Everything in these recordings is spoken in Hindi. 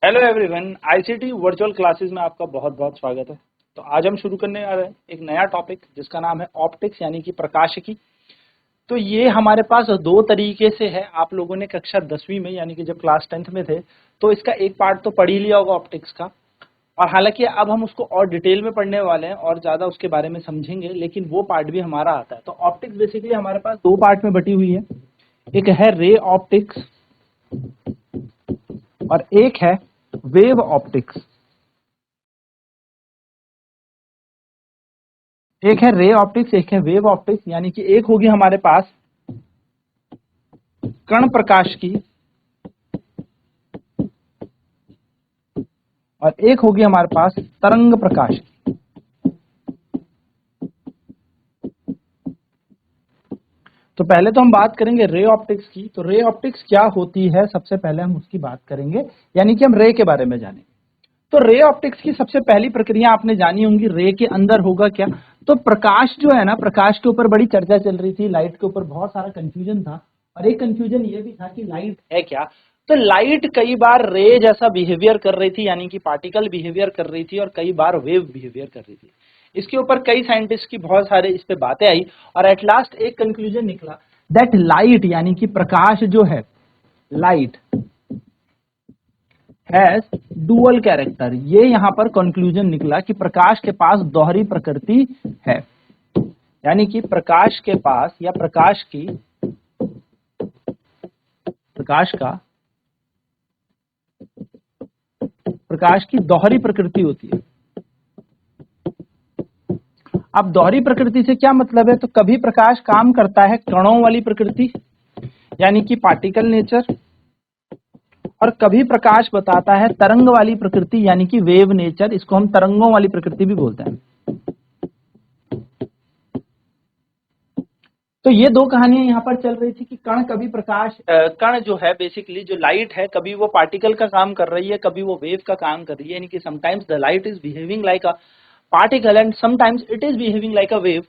Hello everyone, ICT virtual classes में आपका बहुत बहुत स्वागत है। तो आज हम शुरू करने आ रहे हैं एक नया टॉपिक जिसका नाम है ऑप्टिक्स यानी कि प्रकाशिकी। तो ये हमारे पास दो तरीके से है। आप लोगों ने कक्षा 10वीं में यानी कि जब क्लास 10th में थे तो इसका एक पार्ट तो पढ़ ही लिया होगा ऑप्टिक्स का, और हालांकि अब हम उसको और डिटेल में पढ़ने वाले हैं और ज़्यादा उसके बारे में समझेंगे, लेकिन वो पार्ट भी हमारा आता है। तो ऑप्टिक्स बेसिकली हमारे पास दो पार्ट में बटी हुई है, एक है रे ऑप्टिक्स और एक है वेव ऑप्टिक्स। एक है रे ऑप्टिक्स, एक है वेव ऑप्टिक्स, यानी कि एक होगी हमारे पास कण प्रकाश की और एक होगी हमारे पास तरंग प्रकाश की। तो पहले तो हम बात करेंगे रे ऑप्टिक्स की। तो रे ऑप्टिक्स क्या होती है, सबसे पहले हम उसकी बात करेंगे, यानी कि हम रे के बारे में जानेंगे। तो रे ऑप्टिक्स की सबसे पहली प्रक्रिया आपने जानी होंगी, रे के अंदर होगा क्या। तो प्रकाश जो है ना, प्रकाश के ऊपर बड़ी चर्चा चल रही थी, लाइट के ऊपर बहुत सारा कंफ्यूजन था, और एक कंफ्यूजन ये भी था कि लाइट है क्या। तो लाइट कई बार रे जैसा बिहेवियर कर रही थी, यानी कि पार्टिकल बिहेवियर कर रही थी, और कई बार वेव बिहेवियर कर रही थी। इसके ऊपर कई साइंटिस्ट की बहुत सारे इस पे बातें आई, और एट लास्ट एक कंक्लूजन निकला दैट लाइट यानी कि प्रकाश जो है, लाइट हैज डुअल कैरेक्टर। ये यहां पर कंक्लूजन निकला कि प्रकाश के पास दोहरी प्रकृति है, यानी कि प्रकाश के पास या प्रकाश की दोहरी प्रकृति होती है। अब दोहरी प्रकृति से क्या मतलब है, तो कभी प्रकाश काम करता है कणों वाली प्रकृति यानी कि पार्टिकल नेचर, और कभी प्रकाश बताता है तरंग वाली प्रकृति यानी कि वेव नेचर। इसको हम तरंगों वाली प्रकृति भी बोलते हैं। तो ये दो कहानियां यहाँ पर चल रही थी कि कण कभी कण जो है बेसिकली जो लाइट है, कभी वो पार्टिकल का काम कर रही है, कभी वो वेव का काम कर रही है, यानी कि sometimes the light is behaving like a particle and sometimes it is behaving like a wave.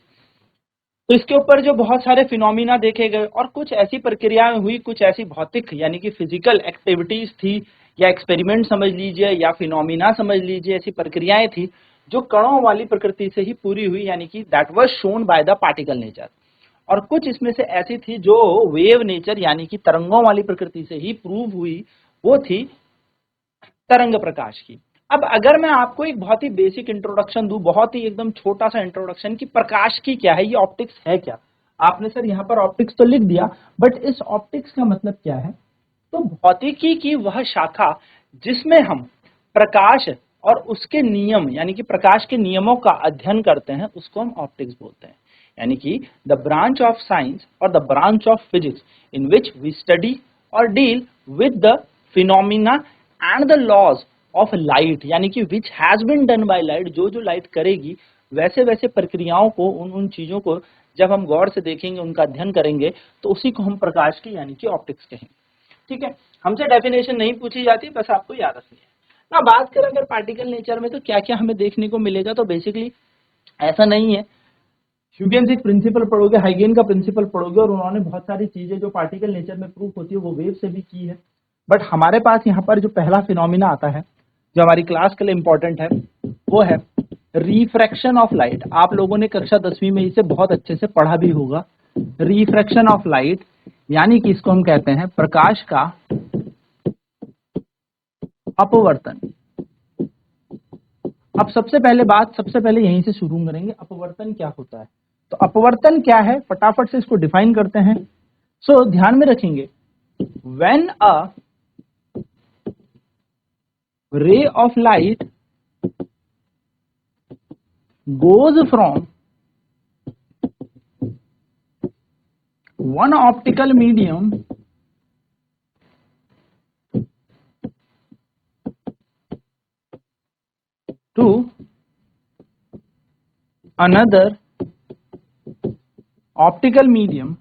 तो इसके ऊपर जो बहुत सारे फिनोमिना देखे गए और कुछ ऐसी प्रक्रियाएं हुई, कुछ ऐसी भौतिक यानी कि फिजिकल एक्टिविटीज थी, या एक्सपेरिमेंट समझ लीजिए या फिनोमिना समझ लीजिए, ऐसी प्रक्रियाएं थी जो कणों वाली प्रकृति से ही पूरी हुई, यानी कि that was shown by the particle nature. और कुछ इसमें से ऐसी थी जो वेव नेचर यानी कि तरंगों वाली प्रकृति से ही प्रूव हुई, वो थी तरंग प्रकाश की। अब अगर मैं आपको एक बहुत ही बेसिक इंट्रोडक्शन दूं, बहुत ही एकदम छोटा सा इंट्रोडक्शन कि प्रकाश की क्या है, ये ऑप्टिक्स है क्या। आपने सर यहाँ पर ऑप्टिक्स तो लिख दिया, बट इस ऑप्टिक्स का मतलब क्या है। तो भौतिकी की वह शाखा जिसमें हम प्रकाश और उसके नियम यानी कि प्रकाश के नियमों का अध्ययन करते हैं, उसको हम ऑप्टिक्स बोलते हैं। यानी कि द ब्रांच ऑफ साइंस और the branch of physics in which we study और deal with the phenomena and the laws of light, यानी कि which has been done by light. जो जो लाइट करेगी वैसे वैसे प्रक्रियाओं को, उन उन चीजों को जब हम गौर से देखेंगे, उनका अध्ययन करेंगे, तो उसी को हम प्रकाश की यानी कि ऑप्टिक्स कहेंगे। ठीक है, हमसे डेफिनेशन नहीं पूछी जाती, बस आपको याद रखनी है ना। बात करें अगर पार्टिकल नेचर में तो क्या क्या हमें देखने को मिलेगा, तो बेसिकली ऐसा नहीं है। ह्यूगेन्स एक प्रिंसिपल पढ़ोगे, हाइगेन का प्रिंसिपल पढ़ोगे, और उन्होंने बहुत सारी चीजें जो पार्टिकल नेचर में प्रूफ होती है वो वेव से भी की है। बट हमारे पास यहाँ पर जो पहला फिनोमिना आता है, जो हमारी क्लास के लिए इंपॉर्टेंट है, वो है रिफ्रैक्शन ऑफ लाइट। आप लोगों ने कक्षा 10वीं में इसे बहुत अच्छे से पढ़ा भी होगा। रिफ्रैक्शन ऑफ लाइट यानी कि इसको हम कहते हैं प्रकाश का अपवर्तन। अब सबसे पहले यहीं से शुरू करेंगे, अपवर्तन क्या होता है। तो अपवर्तन क्या है, फटाफट से इसको डिफाइन करते हैं। सो ध्यान में रखेंगे, when a ray of light goes from one optical medium to another optical medium,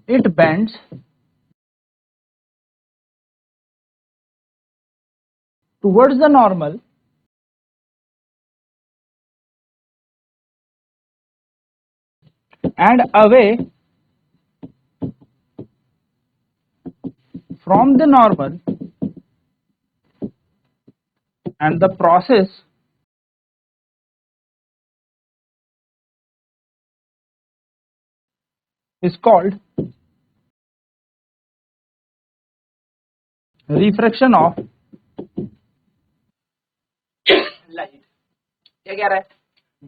it bends towards the normal and away from the normal and the process is called refraction of light। क्या कह रहा है?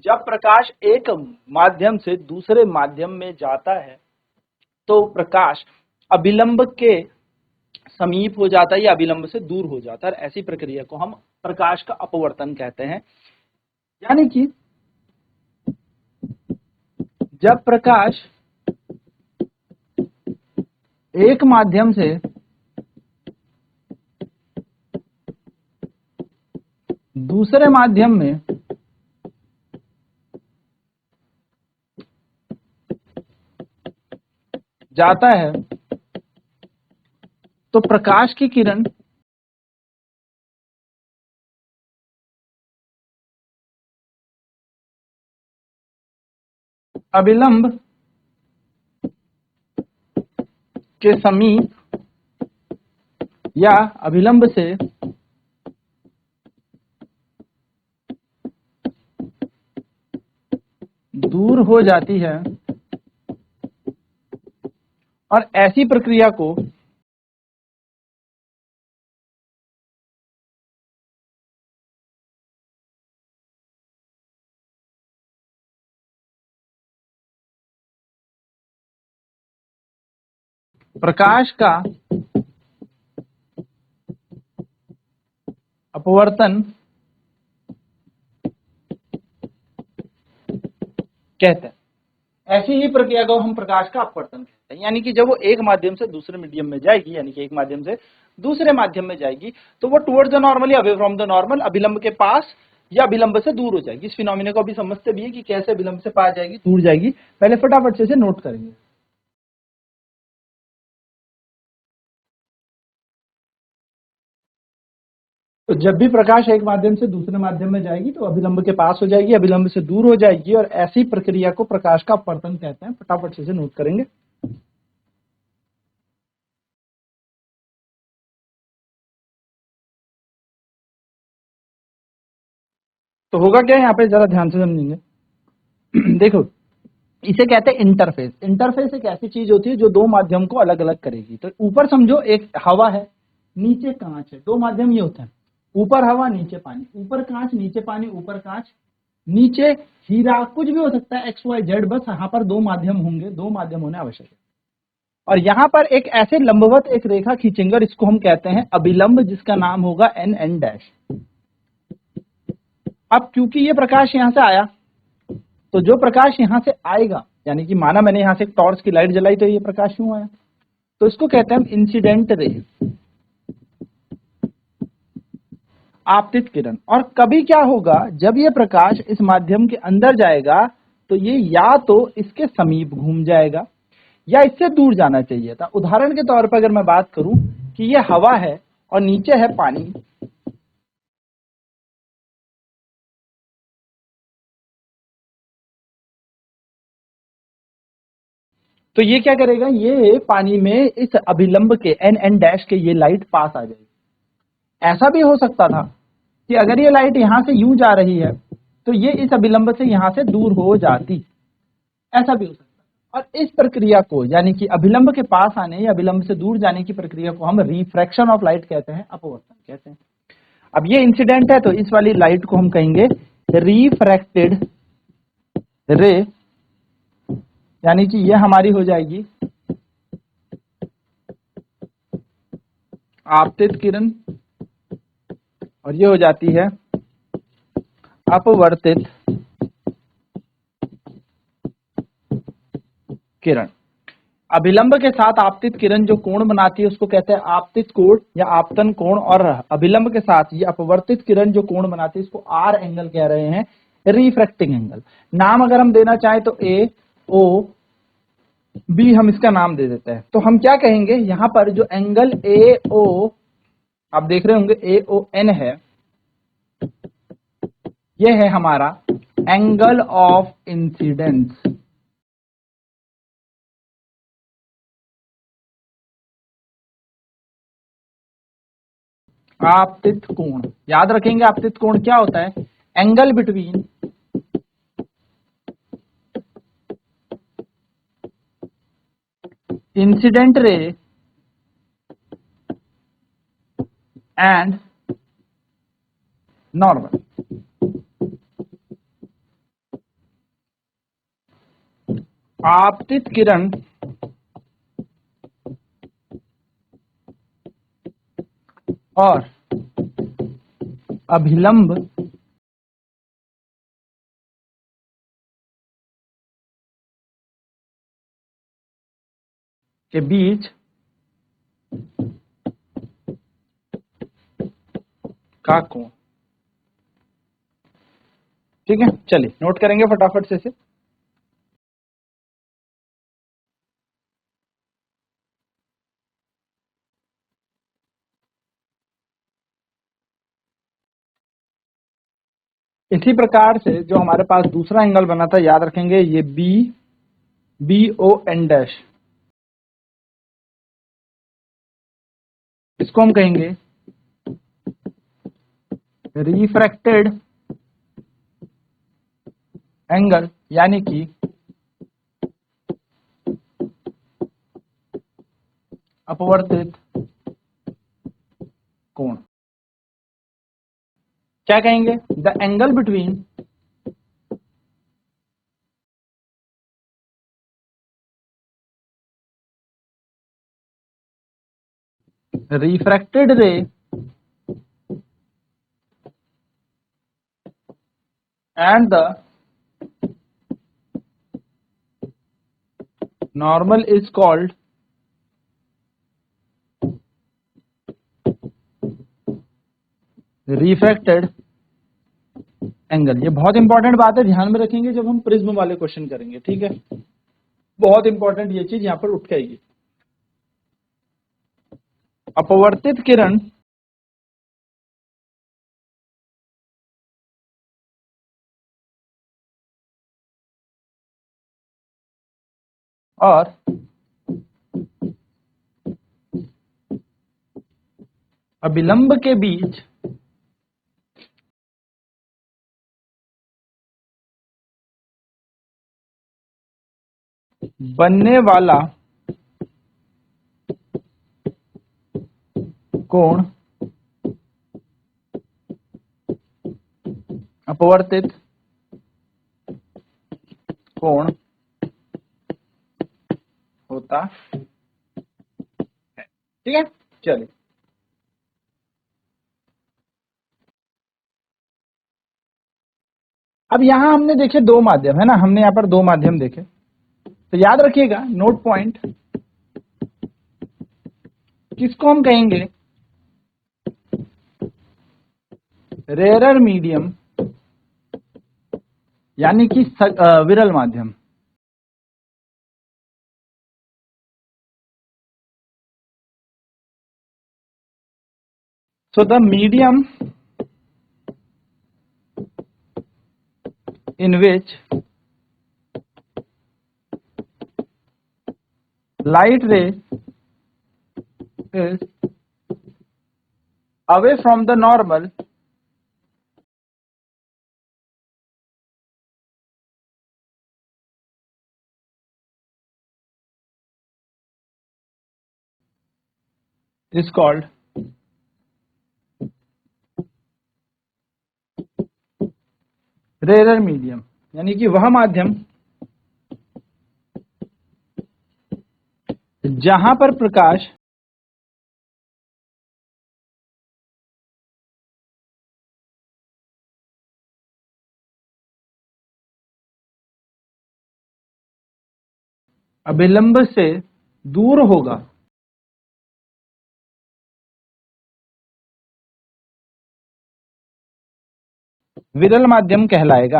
जब प्रकाश एक माध्यम से दूसरे माध्यम में जाता है तो प्रकाश अभिलंब के समीप हो जाता है या अभिलंब से दूर हो जाता है। ऐसी प्रक्रिया को हम प्रकाश का अपवर्तन कहते हैं। यानी कि जब प्रकाश एक माध्यम से दूसरे माध्यम में जाता है तो प्रकाश की किरण अभिलंब के समीप या अभिलंब से दूर हो जाती है और ऐसी प्रक्रिया को प्रकाश का अपवर्तन कहते हैं। ऐसी ही प्रक्रिया को हम प्रकाश का अपवर्तन कहते हैं। यानी कि जब वो एक माध्यम से दूसरे मीडियम में जाएगी, यानी कि एक माध्यम से दूसरे माध्यम में जाएगी तो वो टुवर्ड्स द नॉर्मल या अवे फ्रॉम द नॉर्मल अभिलंब के पास या अभिलंब से दूर हो जाएगी। इस फिनोमिना को अभी समझते भी है कि कैसे अभिलंब से पास जाएगी, दूर जाएगी। पहले फटाफट से नोट करेंगे। तो जब भी प्रकाश एक माध्यम से दूसरे माध्यम में जाएगी तो अभिलंब के पास हो जाएगी, अभिलंब से दूर हो जाएगी और ऐसी प्रक्रिया को प्रकाश का अपवर्तन कहते हैं। फटाफट से नोट करेंगे। तो होगा क्या यहाँ पे, जरा ध्यान से समझेंगे। देखो, इसे कहते हैं इंटरफेस। इंटरफेस एक ऐसी चीज होती है जो दो माध्यम को अलग अलग करेगी। तो ऊपर समझो एक हवा है, नीचे कांच है। दो माध्यम ये होते हैं, ऊपर हवा नीचे पानी, ऊपर कांच नीचे पानी, ऊपर कांच नीचे हीरा, कुछ भी हो सकता है, एक्स वाई जेड। बस यहाँ पर दो माध्यम होंगे, दो माध्यम होने आवश्यक है। और यहाँ पर एक ऐसे लंबवत एक रेखा खींचेंगे और इसको हम कहते हैं अभिलंब, जिसका नाम होगा एन एन डैश। अब क्योंकि ये प्रकाश यहां से आया तो जो प्रकाश यहां से आएगा, यानी कि माना मैंने यहां से एक टॉर्च की लाइट जलाई तो ये प्रकाश क्यों आया, तो इसको कहते हैं इंसिडेंट रे, आपतित किरण। और कभी क्या होगा, जब ये प्रकाश इस माध्यम के अंदर जाएगा तो ये या तो इसके समीप घूम जाएगा या इससे दूर जाना चाहिए था। उदाहरण के तौर पर अगर मैं बात करूं कि ये हवा है और नीचे है पानी, तो ये क्या करेगा, ये पानी में इस अभिलंब के एन एन डैश के ये लाइट पास आ जाएगी। ऐसा भी हो सकता था कि अगर ये लाइट यहां से यूं जा रही है तो ये इस अभिलंब से यहां से दूर हो जाती, ऐसा भी हो सकता। और इस प्रक्रिया को, यानी कि अभिलंब के पास आने या अभिलंब से दूर जाने की प्रक्रिया को हम रिफ्रैक्शन ऑफ लाइट कहते हैं, अपवर्तन कहते हैं। अब ये इंसिडेंट है तो इस वाली लाइट को हम कहेंगे रिफ्रैक्टेड रे, यानी कि ये हमारी हो जाएगी आपतित किरण और ये हो जाती है अपवर्तित किरण। अभिलंब के साथ आपतित किरण जो कोण बनाती है उसको कहते हैं आपतित कोण या आपतन कोण, और अभिलंब के साथ ये अपवर्तित किरण जो कोण बनाती है इसको आर एंगल कह रहे हैं, रिफ्रैक्टिंग एंगल। नाम अगर हम देना चाहें तो ए ओ बी हम इसका नाम दे देते हैं। तो हम क्या कहेंगे, यहां पर जो एंगल ए ओ आप देख रहे होंगे ए ओ एन है, यह है हमारा एंगल ऑफ इंसिडेंस। आपतित कोण, याद रखेंगे आपतित कोण क्या होता है? Angle between incident ray and normal. आपतित किरण और अभिलंब के बीच का कोण। ठीक है, चलिए नोट करेंगे फटाफट से इसे। इसी प्रकार से जो हमारे पास दूसरा एंगल बना था, याद रखेंगे ये बी ओ एन डैश, इसको हम कहेंगे रिफ्रैक्टेड एंगल, यानी कि अपवर्तित कोण। क्या कहेंगे? The angle between refracted ray and the normal is called refracted angle. ये बहुत इंपॉर्टेंट बात है, ध्यान में रखेंगे जब हम प्रिज्म वाले क्वेश्चन करेंगे। ठीक है, बहुत इंपॉर्टेंट ये चीज यहां पर उठ के आएगी। अपवर्तित किरण और अभिलंब के बीच बनने वाला कोण अपवर्तित कोण होता है। ठीक है, चलिए अब यहां हमने देखे दो माध्यम है ना, हमने यहां पर दो माध्यम देखे, तो याद रखिएगा नोट पॉइंट, किसको हम कहेंगे? रेयरर मीडियम, यानी कि विरल माध्यम। So the medium in which light ray is away from the normal is called rare medium, यानी कि वह माध्यम जहां पर प्रकाश अभिलंब से दूर होगा। विरल माध्यम कहलाएगा।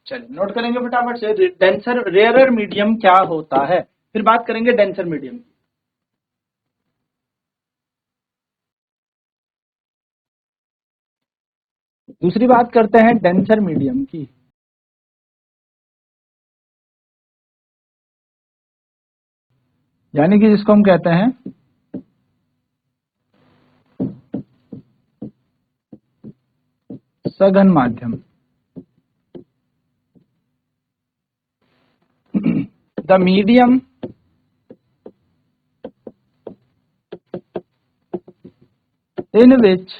चलिए नोट करेंगे फटाफट से, डेंसर रेयरर मीडियम क्या होता है, फिर बात करेंगे डेंसर मीडियम। दूसरी बात करते हैं डेंसर मीडियम की। यानी कि जिसको हम कहते हैं सघन माध्यम। The medium in which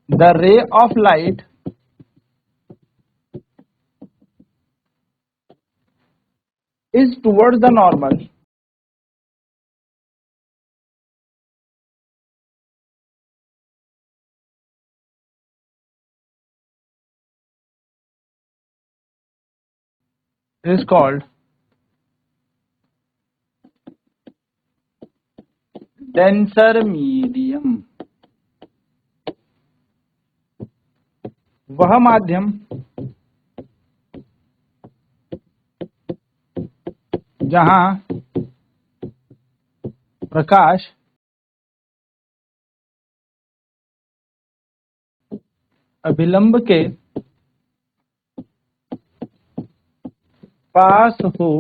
the ray of light is towards the normal is called denser medium। वह माध्यम जहां प्रकाश अभिलंब के पास हो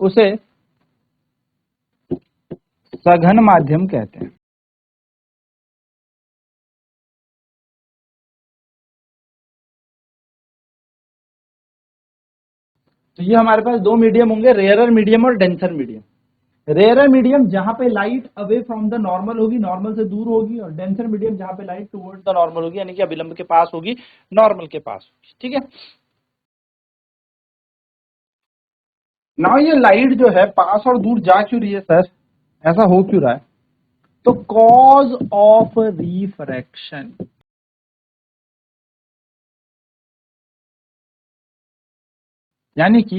उसे सघन माध्यम कहते हैं। तो ये हमारे पास दो मीडियम होंगे, रेयरर मीडियम और डेंसर मीडियम। रेयरर मीडियम जहां पे light away from the normal होगी, नॉर्मल से दूर होगी, और डेंसर मीडियम जहां पे लाइट टुवर्ड्स द नॉर्मल होगी, यानी कि अभिलंब के पास होगी, नॉर्मल के पास होगी। ठीक है, नाउ ये लाइट जो है पास और दूर जा क्यों रही है सर, ऐसा हो क्यों रहा है? तो कॉज ऑफ रिफ्रैक्शन, यानी कि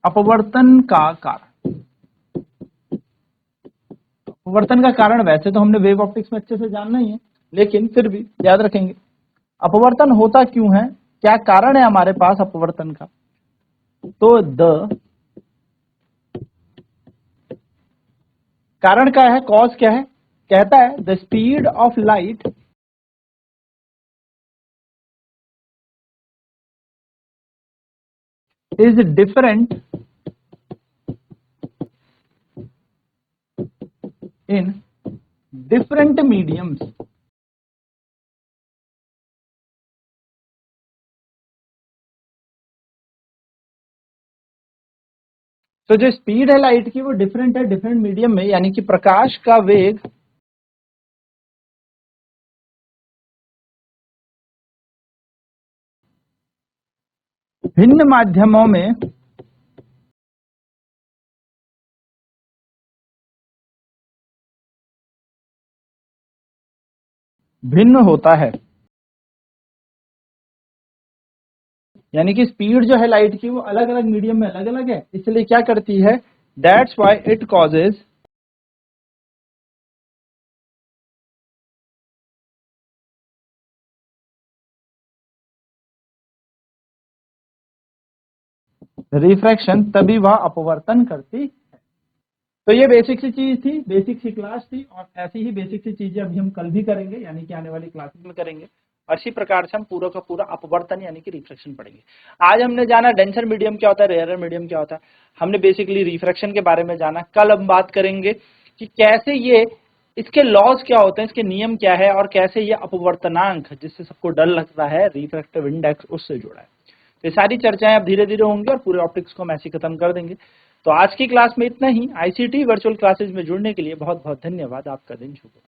अपवर्तन का कारण। अपवर्तन का कारण वैसे तो हमने वेव ऑप्टिक्स में अच्छे से जानना ही है, लेकिन फिर भी याद रखेंगे अपवर्तन होता क्यों है, क्या कारण है हमारे पास अपवर्तन का। तो द कारण क्या है, कॉज क्या है, कहता है the speed of light is different in different mediums. तो जो स्पीड है लाइट की वो डिफरेंट है डिफरेंट मीडियम में, यानी कि प्रकाश का वेग भिन्न माध्यमों में भिन्न होता है। यानी कि स्पीड जो है लाइट की वो अलग अलग मीडियम में अलग अलग है, इसलिए क्या करती है, that's why it causes refraction, तभी वह अपवर्तन करती है। तो ये बेसिक सी चीज थी, बेसिक सी क्लास थी, और ऐसी ही बेसिक सी चीजें अभी हम कल भी करेंगे, यानी कि आने वाली क्लासेस में करेंगे। और इसी प्रकार से हम पूरा का पूरा अपवर्तन यानी कि रिफ्रैक्शन पढ़ेंगे। आज हमने जाना डेंसर मीडियम क्या होता है, रेयरर मीडियम क्या होता है, हमने बेसिकली रिफ्रैक्शन के बारे में जाना। कल हम बात करेंगे कि कैसे ये, इसके लॉज क्या होते हैं, इसके नियम क्या है, और कैसे ये अपवर्तनांक जिससे सबको डर लगता है, रिफ्रैक्टिव इंडेक्स, उससे जुड़ा है। तो ये सारी चर्चाएं अब धीरे धीरे होंगी और पूरे ऑप्टिक्स को हम ऐसे खत्म कर देंगे। तो आज की क्लास में इतना ही। आईसीटी वर्चुअल क्लासेस में जुड़ने के लिए बहुत बहुत धन्यवाद। आपका दिन शुभ हो।